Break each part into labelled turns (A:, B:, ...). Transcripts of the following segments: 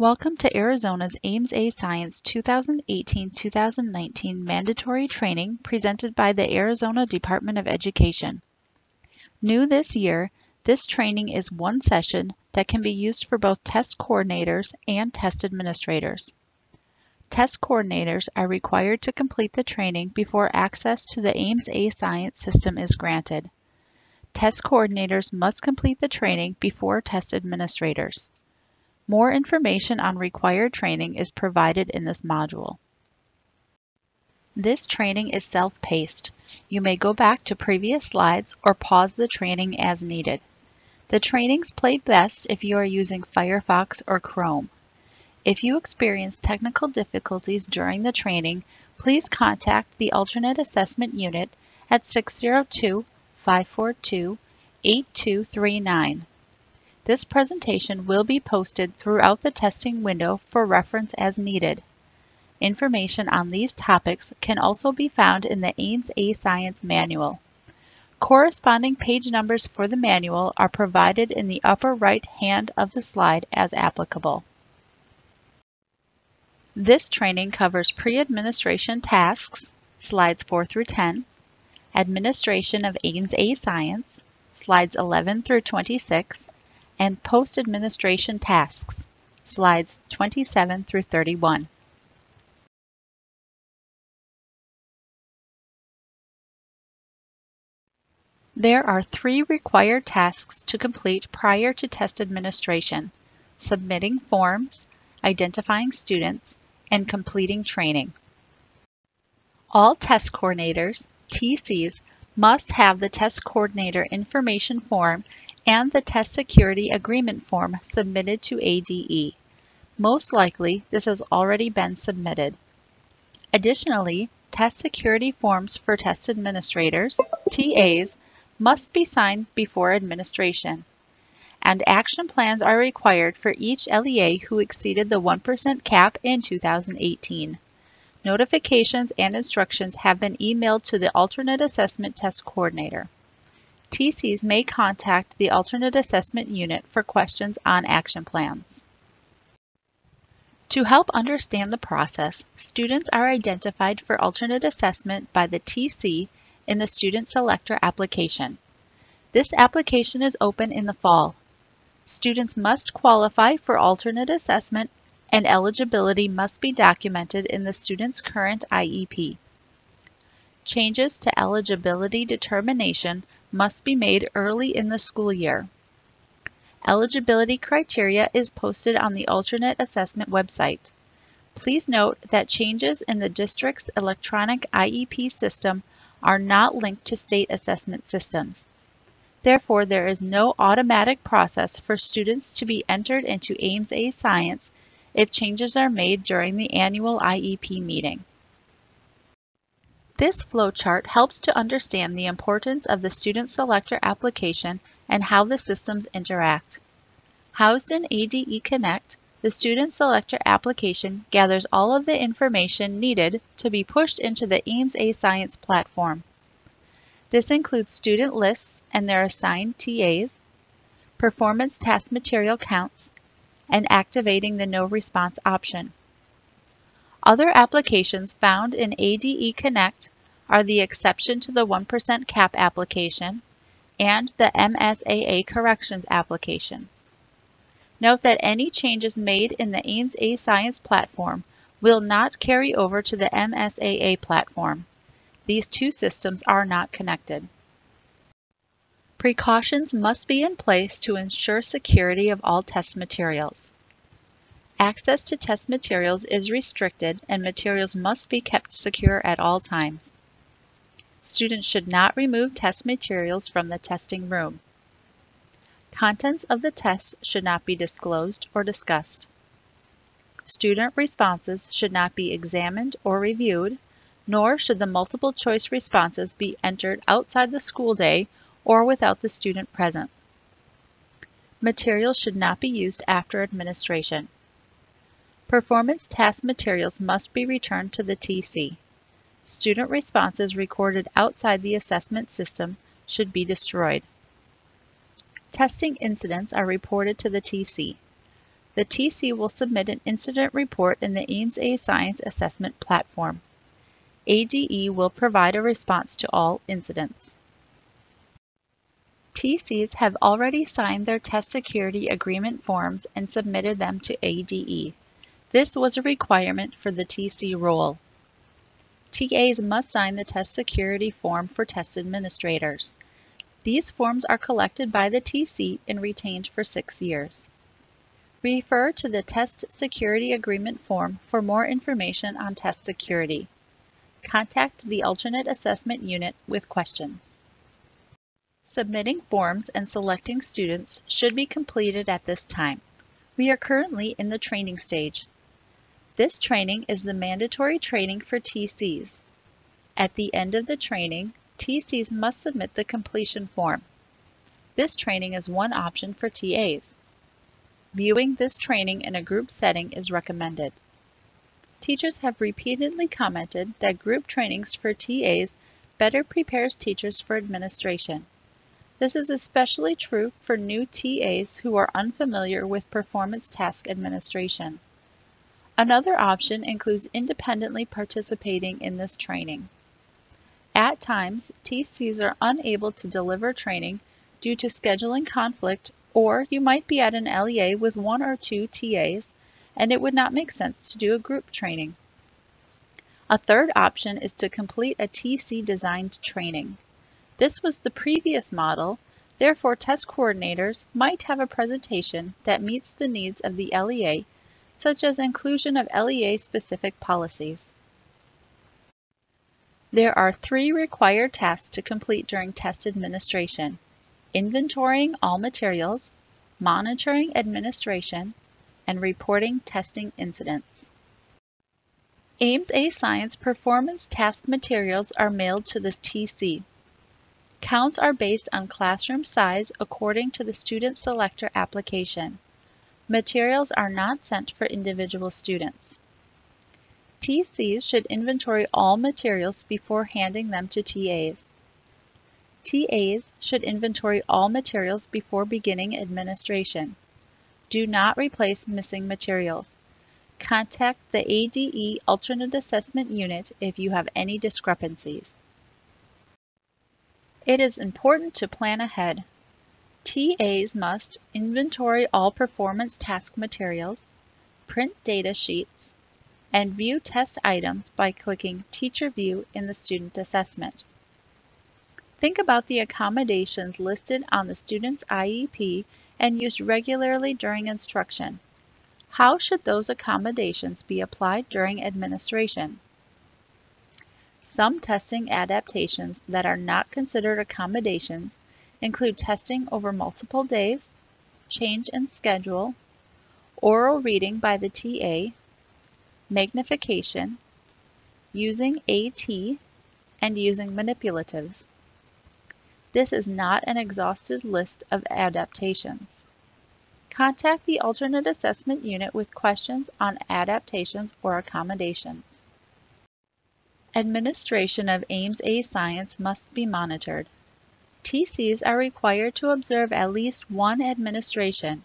A: Welcome to Arizona's AIMS-A Science 2018-2019 mandatory training presented by the Arizona Department of Education. New this year, this training is one session that can be used for both test coordinators and test administrators. Test coordinators are required to complete the training before access to the AIMS-A Science system is granted. Test coordinators must complete the training before test administrators. More information on required training is provided in this module. This training is self-paced. You may go back to previous slides or pause the training as needed. The trainings play best if you are using Firefox or Chrome. If you experience technical difficulties during the training, please contact the Alternate Assessment Unit at 602-542-8239. This presentation will be posted throughout the testing window for reference as needed. Information on these topics can also be found in the AIMS-A Science Manual. Corresponding page numbers for the manual are provided in the upper right hand of the slide as applicable. This training covers pre-administration tasks, slides 4 through 10, administration of AIMS-A Science, slides 11 through 26, and post-administration tasks, slides 27 through 31. There are 3 required tasks to complete prior to test administration: submitting forms, identifying students, and completing training. All test coordinators, TCs, must have the test coordinator information form and the Test Security Agreement form submitted to ADE. Most likely, this has already been submitted. Additionally, test security forms for test administrators, TAs, must be signed before administration. And action plans are required for each LEA who exceeded the 1% cap in 2018. Notifications and instructions have been emailed to the Alternate Assessment Test Coordinator. TCs may contact the Alternate Assessment Unit for questions on action plans. To help understand the process, students are identified for alternate assessment by the TC in the Student Selector application. This application is open in the fall. Students must qualify for alternate assessment, and eligibility must be documented in the student's current IEP. Changes to eligibility determination must be made early in the school year. Eligibility criteria is posted on the Alternate Assessment website. Please note that changes in the district's electronic IEP system are not linked to state assessment systems. Therefore, there is no automatic process for students to be entered into AIMS-A Science if changes are made during the annual IEP meeting. This flowchart helps to understand the importance of the Student Selector application and how the systems interact. Housed in ADE Connect, the Student Selector application gathers all of the information needed to be pushed into the AIMS-A Science platform. This includes student lists and their assigned TAs, performance task material counts, and activating the no response option. Other applications found in ADE Connect are the exception to the 1% cap application and the MSAA corrections application. Note that any changes made in the AIMS-A Science platform will not carry over to the MSAA platform. These two systems are not connected. Precautions must be in place to ensure security of all test materials. Access to test materials is restricted and materials must be kept secure at all times. Students should not remove test materials from the testing room. Contents of the test should not be disclosed or discussed. Student responses should not be examined or reviewed, nor should the multiple choice responses be entered outside the school day or without the student present. Materials should not be used after administration. Performance task materials must be returned to the TC. Student responses recorded outside the assessment system should be destroyed. Testing incidents are reported to the TC. The TC will submit an incident report in the Ames A Science Assessment platform. ADE will provide a response to all incidents. TCs have already signed their test security agreement forms and submitted them to ADE. This was a requirement for the TC role. TAs must sign the test security form for test administrators. These forms are collected by the TC and retained for 6 years. Refer to the Test Security Agreement form for more information on test security. Contact the Alternate Assessment Unit with questions. Submitting forms and selecting students should be completed at this time. We are currently in the training stage. This training is the mandatory training for TCs. At the end of the training, TCs must submit the completion form. This training is one option for TAs. Viewing this training in a group setting is recommended. Teachers have repeatedly commented that group trainings for TAs better prepares teachers for administration. This is especially true for new TAs who are unfamiliar with performance task administration. Another option includes independently participating in this training. At times, TCs are unable to deliver training due to scheduling conflict, or you might be at an LEA with 1 or 2 TAs, and it would not make sense to do a group training. A third option is to complete a TC-designed training. This was the previous model, therefore test coordinators might have a presentation that meets the needs of the LEA, such as inclusion of LEA-specific policies. There are 3 required tasks to complete during test administration: inventorying all materials, monitoring administration, and reporting testing incidents. Ames A Science performance task materials are mailed to the TC. Counts are based on classroom size according to the student selector application. Materials are not sent for individual students. TCs should inventory all materials before handing them to TAs. TAs should inventory all materials before beginning administration. Do not replace missing materials. Contact the ADE Alternate Assessment Unit if you have any discrepancies. It is important to plan ahead. TAs must inventory all performance task materials, print data sheets, and view test items by clicking Teacher View in the student assessment. Think about the accommodations listed on the student's IEP and used regularly during instruction. How should those accommodations be applied during administration? Some testing adaptations that are not considered accommodations include testing over multiple days, change in schedule, oral reading by the TA, magnification, using AT, and using manipulatives. This is not an exhaustive list of adaptations. Contact the Alternate Assessment Unit with questions on adaptations or accommodations. Administration of Ames A Science must be monitored. TCs are required to observe at least one administration.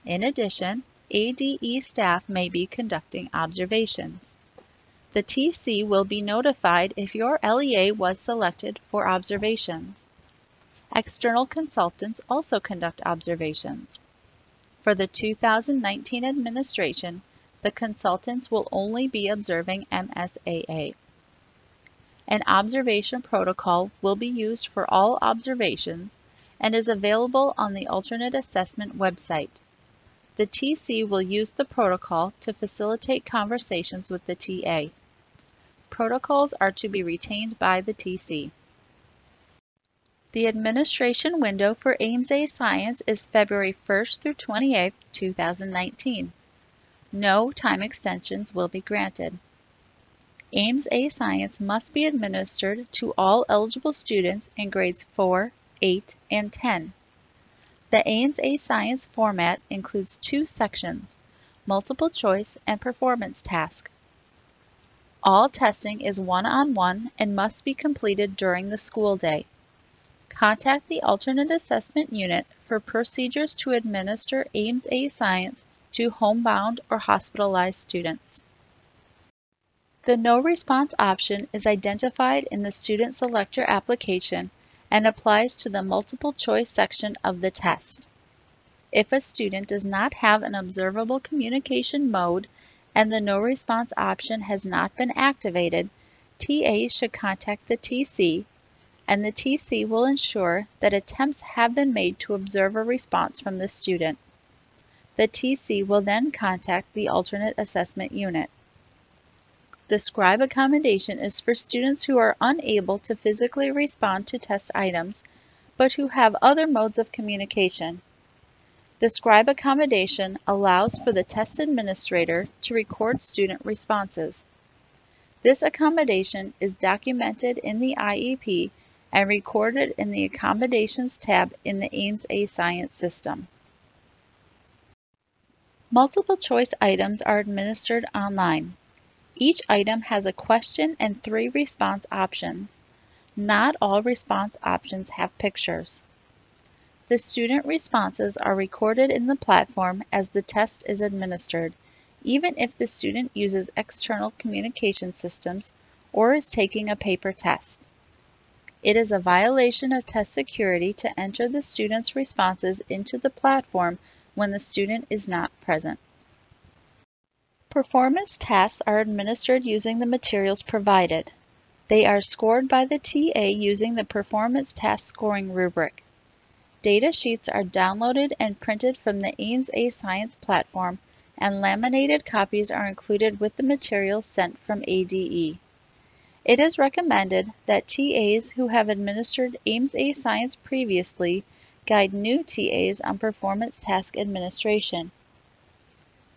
A: In addition, ADE staff may be conducting observations. The TC will be notified if your LEA was selected for observations. External consultants also conduct observations. For the 2019 administration, the consultants will only be observing MSAA. An observation protocol will be used for all observations and is available on the Alternate Assessment website. The TC will use the protocol to facilitate conversations with the TA. Protocols are to be retained by the TC. The administration window for Ames A Science is February 1st through 28th, 2019. No time extensions will be granted. Ames A Science must be administered to all eligible students in grades 4, 8, and 10. The Ames A Science format includes 2 sections, multiple choice and performance task. All testing is one-on-one and must be completed during the school day. Contact the Alternate Assessment Unit for procedures to administer Ames A Science to homebound or hospitalized students. The No Response option is identified in the Student Selector application and applies to the multiple choice section of the test. If a student does not have an observable communication mode and the No Response option has not been activated, TAs should contact the TC, and the TC will ensure that attempts have been made to observe a response from the student. The TC will then contact the alternate assessment unit. The Scribe accommodation is for students who are unable to physically respond to test items, but who have other modes of communication. The Scribe accommodation allows for the test administrator to record student responses. This accommodation is documented in the IEP and recorded in the Accommodations tab in the Ames A-Science system. Multiple choice items are administered online. Each item has a question and 3 response options. Not all response options have pictures. The student responses are recorded in the platform as the test is administered, even if the student uses external communication systems or is taking a paper test. It is a violation of test security to enter the student's responses into the platform when the student is not present. Performance tasks are administered using the materials provided. They are scored by the TA using the Performance Task Scoring rubric. Data sheets are downloaded and printed from the Ames A-Science platform, and laminated copies are included with the materials sent from ADE. It is recommended that TAs who have administered Ames A-Science previously guide new TAs on performance task administration.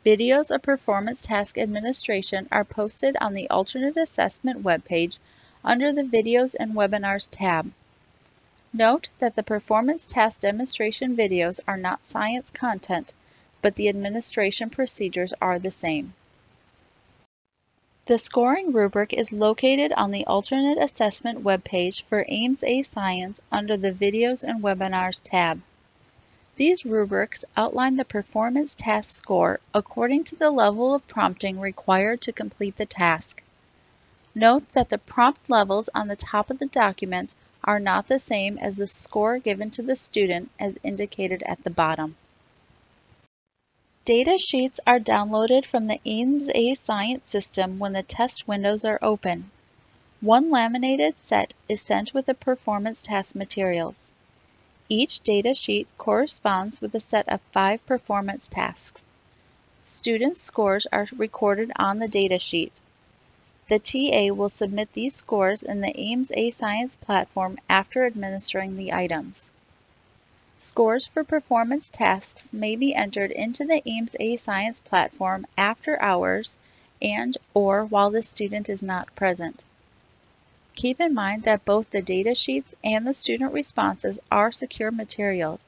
A: Videos of performance task administration are posted on the Alternate Assessment webpage under the Videos and Webinars tab. Note that the performance task demonstration videos are not science content, but the administration procedures are the same. The scoring rubric is located on the Alternate Assessment webpage for Ames A-Science under the Videos and Webinars tab. These rubrics outline the performance task score according to the level of prompting required to complete the task. Note that the prompt levels on the top of the document are not the same as the score given to the student as indicated at the bottom. Data sheets are downloaded from the Ames A-Science system when the test windows are open. One laminated set is sent with the performance task materials. Each data sheet corresponds with a set of 5 performance tasks. Students' scores are recorded on the data sheet. The TA will submit these scores in the Ames A-Science platform after administering the items. Scores for performance tasks may be entered into the Ames A-Science platform after hours and/or while the student is not present. Keep in mind that both the data sheets and the student responses are secure materials.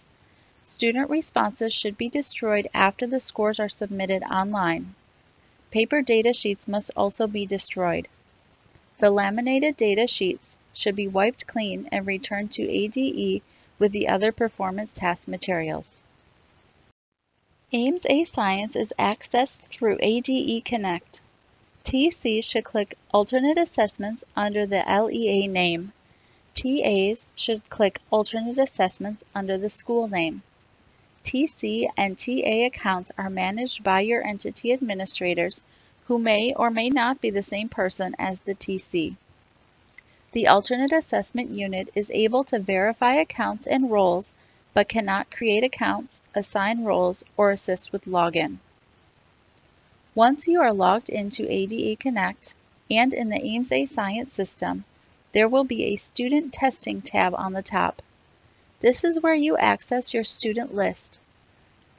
A: Student responses should be destroyed after the scores are submitted online. Paper data sheets must also be destroyed. The laminated data sheets should be wiped clean and returned to ADE with the other performance task materials. Ames A-Science is accessed through ADE Connect. TCs should click Alternate Assessments under the LEA name. TAs should click Alternate Assessments under the school name. TC and TA accounts are managed by your entity administrators, who may or may not be the same person as the TC. The Alternate Assessment Unit is able to verify accounts and roles, but cannot create accounts, assign roles, or assist with login. Once you are logged into ADE Connect and in the Ames A-Science system, there will be a Student Testing tab on the top. This is where you access your student list.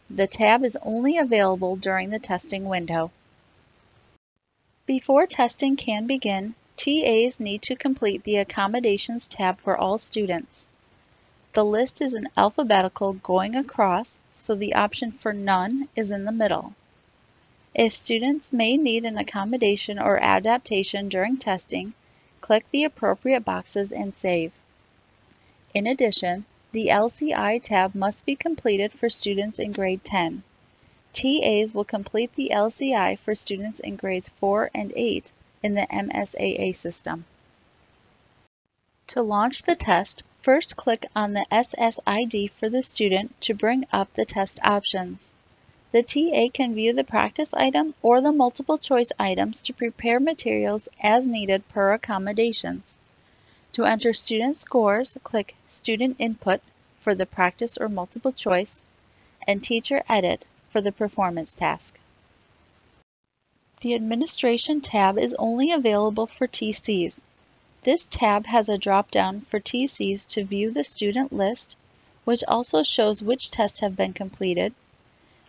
A: The tab is only available during the testing window. Before testing can begin, TAs need to complete the Accommodations tab for all students. The list is in alphabetical going across, so the option for None is in the middle. If students may need an accommodation or adaptation during testing, click the appropriate boxes and save. In addition, the LCI tab must be completed for students in grade 10. TAs will complete the LCI for students in grades 4 and 8 in the MSAA system. To launch the test, first click on the SSID for the student to bring up the test options. The TA can view the practice item or the multiple choice items to prepare materials as needed per accommodations. To enter student scores, click Student Input for the practice or multiple choice, and Teacher Edit for the performance task. The Administration tab is only available for TCs. This tab has a drop-down for TCs to view the student list, which also shows which tests have been completed,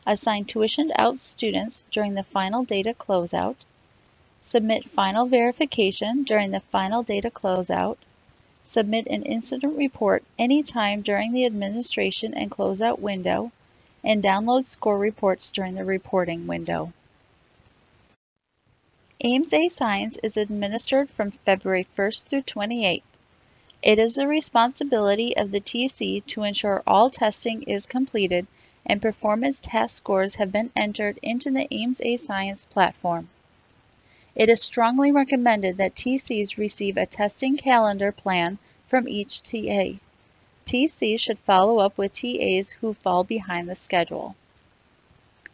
A: assign tuitioned out students during the final data closeout, submit final verification during the final data closeout, submit an incident report anytime during the administration and closeout window, and download score reports during the reporting window. AIMS A-Science is administered from February 1st through 28th. It is the responsibility of the TC to ensure all testing is completed and performance task scores have been entered into the AIMS A-Science platform. It is strongly recommended that TCs receive a testing calendar plan from each TA. TCs should follow up with TAs who fall behind the schedule.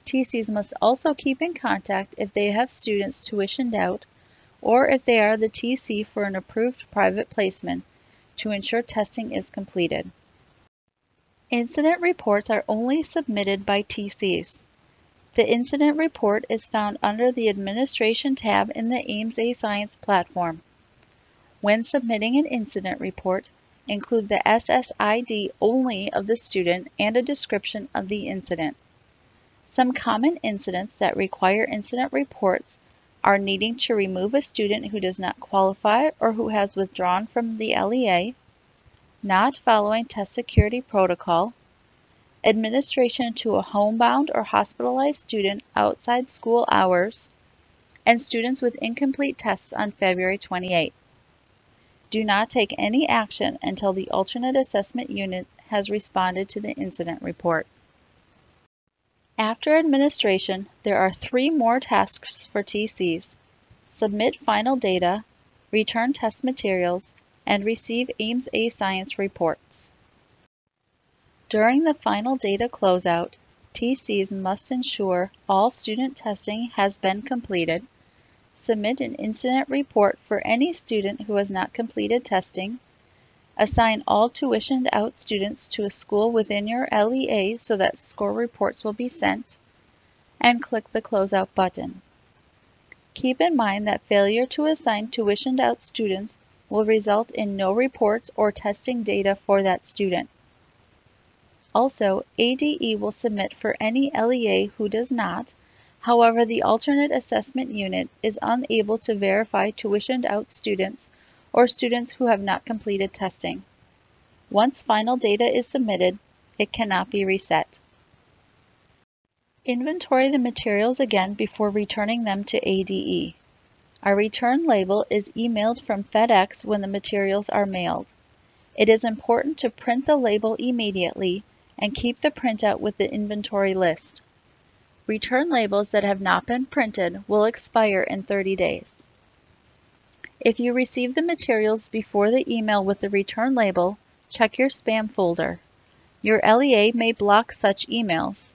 A: TCs must also keep in contact if they have students tuitioned out or if they are the TC for an approved private placement to ensure testing is completed. Incident reports are only submitted by TCs. The incident report is found under the Administration tab in the AIMS A-Science platform. When submitting an incident report, include the SSID only of the student and a description of the incident. Some common incidents that require incident reports are needing to remove a student who does not qualify or who has withdrawn from the LEA, not following test security protocol, administration to a homebound or hospitalized student outside school hours, and students with incomplete tests on February 28. Do not take any action until the alternate assessment unit has responded to the incident report. After administration, there are 3 more tasks for TCs: submit final data, return test materials, and receive AIMS A-Science reports. During the final data closeout, TCs must ensure all student testing has been completed, submit an incident report for any student who has not completed testing, assign all tuitioned out students to a school within your LEA so that score reports will be sent, and click the Closeout button. Keep in mind that failure to assign tuitioned out students will result in no reports or testing data for that student. Also, ADE will submit for any LEA who does not. However, the alternate assessment unit is unable to verify tuitioned out students or students who have not completed testing. Once final data is submitted, it cannot be reset. Inventory the materials again before returning them to ADE. Our return label is emailed from FedEx when the materials are mailed. It is important to print the label immediately and keep the printout with the inventory list. Return labels that have not been printed will expire in 30 days. If you receive the materials before the email with the return label, check your spam folder. Your LEA may block such emails.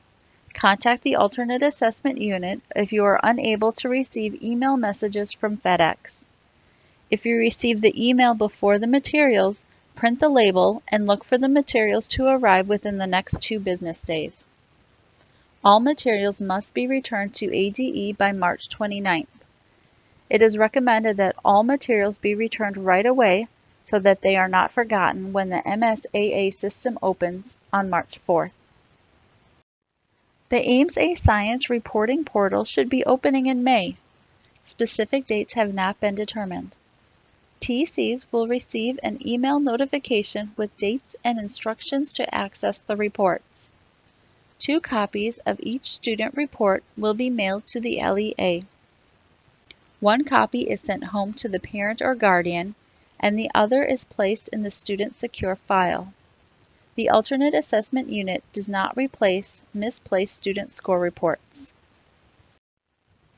A: Contact the alternate assessment unit if you are unable to receive email messages from FedEx. If you receive the email before the materials, print the label and look for the materials to arrive within the next 2 business days. All materials must be returned to ADE by March 29th. It is recommended that all materials be returned right away so that they are not forgotten when the MSAA system opens on March 4th. The AIMS A-Science reporting portal should be opening in May. Specific dates have not been determined. TCs will receive an email notification with dates and instructions to access the reports. 2 copies of each student report will be mailed to the LEA. 1 copy is sent home to the parent or guardian, and the other is placed in the student secure file. The alternate assessment unit does not replace misplaced student score reports.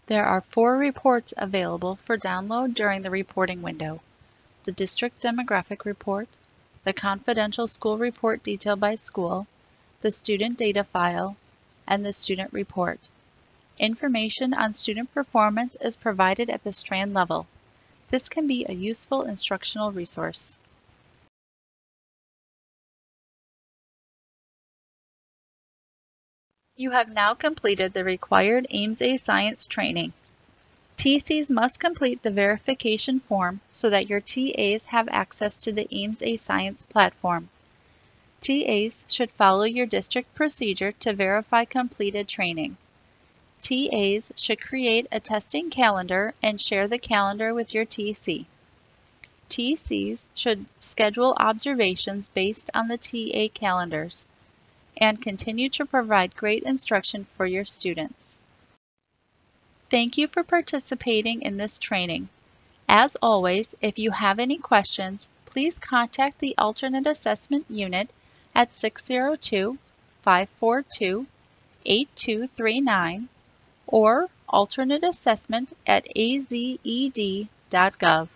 A: There are 4 reports available for download during the reporting window: the District Demographic Report, the Confidential School Report detailed by school, the Student Data File, and the Student Report. Information on student performance is provided at the strand level. This can be a useful instructional resource. You have now completed the required AIMS-A Science training. TCs must complete the verification form so that your TAs have access to the AIMS-A Science platform. TAs should follow your district procedure to verify completed training. TAs should create a testing calendar and share the calendar with your TC. TCs should schedule observations based on the TA calendars and continue to provide great instruction for your students. Thank you for participating in this training. As always, if you have any questions, please contact the Alternate Assessment Unit at 602-542-8239 or alternateassessment@azed.gov.